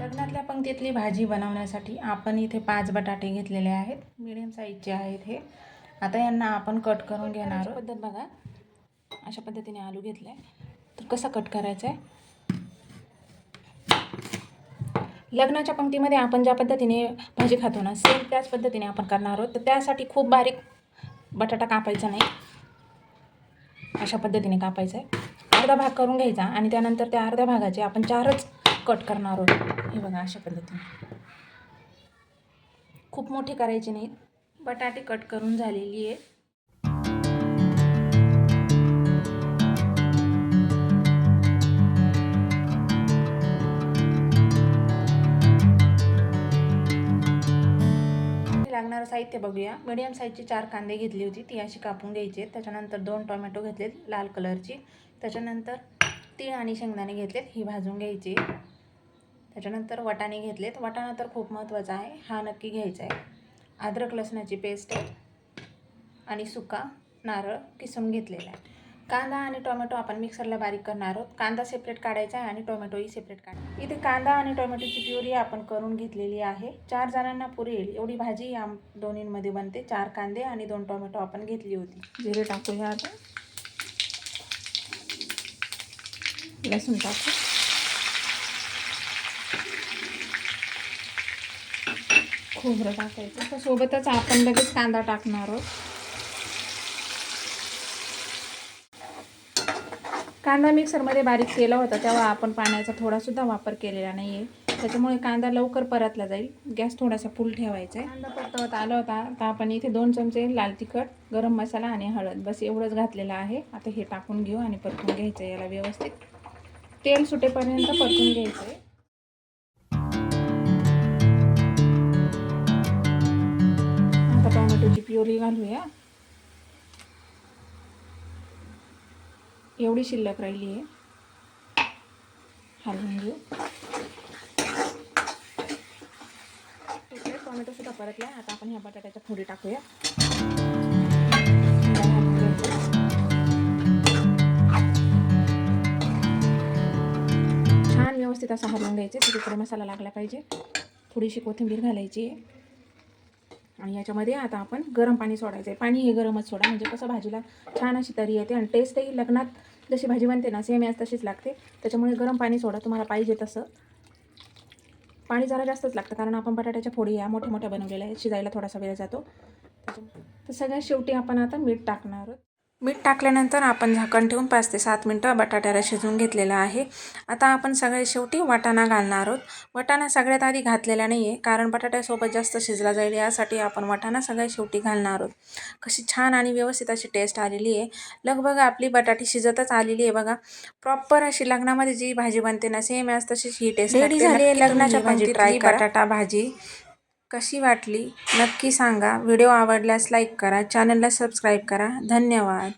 लग्नातल्या पंक्तीतली भाजी बनवण्यासाठी आपण इथे 5 बटाटे घेतलेले आहेत, मीडियम साईजचे आहेत हे। आता यांना आपण कट करून घेणार आहोत। पद्धत बघा, अशा पद्धतीने आलू घेतले तर कसं कट करायचं आहे। लग्नाच्या पंक्तीमध्ये आपण ज्या पद्धतीने भाजी खातो ना, सेम त्याच पद्धतीने आपण करणार आहोत। तर त्यासाठी खूप बारीक बटाटा कापायचा नाही, अशा पद्धतीने कापायचा आहे। अर्धा भाग करून घ्यायचा आणि त्यानंतर त्या अर्ध्या भागाचे आपण 4च कट करणार आहोत। हे बघा, अशा पद्धतीने खूप मोठी करायची नाही। बटाटे कट करून झालेली आहे। लागणारं साहित्य बघूया। मीडियम साईजची 4 कांदे घेतली होती, ती अशी कापून घ्यायची। त्याच्यानंतर 2 टोमॅटो घेतलेत लाल कलरची। त्याच्यानंतर तीळ आणि शेंगदाणे घेतलेत, ही भाजून घ्यायची। त्याच्यानंतर वाटाणे घेतलेत, वाटाणा तर खूप महत्त्वाचा आहे, हा नक्की घ्यायचा आहे। अद्रक लसणाची पेस्ट आणि सुका नारळ किसून घेतलेला आहे। कांदा आणि टोमॅटो आपण मिक्सरला बारीक करणार आहोत। कांदा सेपरेट काढायचा आहे आणि टोमॅटोही सेपरेट काढायचा। इथे कांदा आणि टोमॅटोची प्युरी आपण करून घेतलेली आहे। 4 जणांना पुरेल एवढी भाजी या दोन्हींमध्ये बनते। 4 कांदे आणि 2 टोमॅटो आपण घेतली होती। जिरे टाकूया, आता लसूण टाकू, खोबरं टाकायचं। त्यासोबतच आपण लगेच कांदा टाकणार आहोत। कांदा मिक्सरमध्ये बारीक केला होता तेव्हा आपण पाण्याचा थोडासुद्धा वापर केलेला नाही आहे, त्याच्यामुळे कांदा लवकर परतला जाईल। गॅस थोडासा फुल ठेवायचा आहे। कांदा परतवत आला होता, आता आपण इथे 2 चमचे लाल तिखट, गरम मसाला आणि हळद बस एवढंच घातलेलं आहे। आता हे टाकून घेऊ आणि परतून घ्यायचं आहे। याला व्यवस्थित तेल सुटेपर्यंत परतून घ्यायचं आहे। आता टोमॅटोची प्युरी घालूया, एवढी शिल्लक राहिली आहे, हलवून घेऊ। टोमॅटो सुद्धा परतला, आता आपण ह्या बटाट्याच्या फोडी टाकूया। छान व्यवस्थित असं हलवून घ्यायचे, तिकडे मसाला लागला पाहिजे। थोडीशी कोथिंबीर घालायची आहे आणि याच्यामध्ये आता आपण गरम पाणी सोडायचं आहे। पाणी हे गरमच सोडा, म्हणजे कसं भाजीला छान अशी तरी येते आणि टेस्टही लग्नात जशी भाजी बनते ना, सेम याच तशीच लागते। त्याच्यामुळे गरम पाणी सोडा, तुम्हाला पाहिजे तसं। पाणी जरा जास्तच लागतं, कारण आपण बटाट्याच्या फोडी या मोठ्या मोठ्या बनवलेल्या आहेत, शिजायला थोडासा वेळ जातो। तर सगळ्यात शेवटी आपण आता मीठ टाकणार आहोत। मीठ टाकल्यानंतर आपण झाकण ठेवून 5 ते 7 मिनटं बटाट्याला शिजवून घेतलेला आहे। आता आपण सगळ्यात शेवटी वाटाणा घालणार आहोत। वाटाणा सगळ्यात आधी घातलेला नाही आहे, कारण बटाट्यासोबत जास्त शिजला जाईल, यासाठी आपण वाटाणा सगळ्यात शेवटी घालणार आहोत। कशी छान आणि व्यवस्थित अशी टेस्ट आलेली आहे। लगभग आपली बटाटी शिजतच आलेली आहे बघा। प्रॉपर अशी लग्नामध्ये जी भाजी बनते ना, सेम याच तशीच ही टेस्ट रेडी झाली आहे। लग्नाच्या भाजी ट्राय करा। बटाटा भाजी कशी वाटली नक्की सांगा। व्हिडिओ आवडल्यास लाईक करा, चॅनलला सबस्क्राईब करा। धन्यवाद।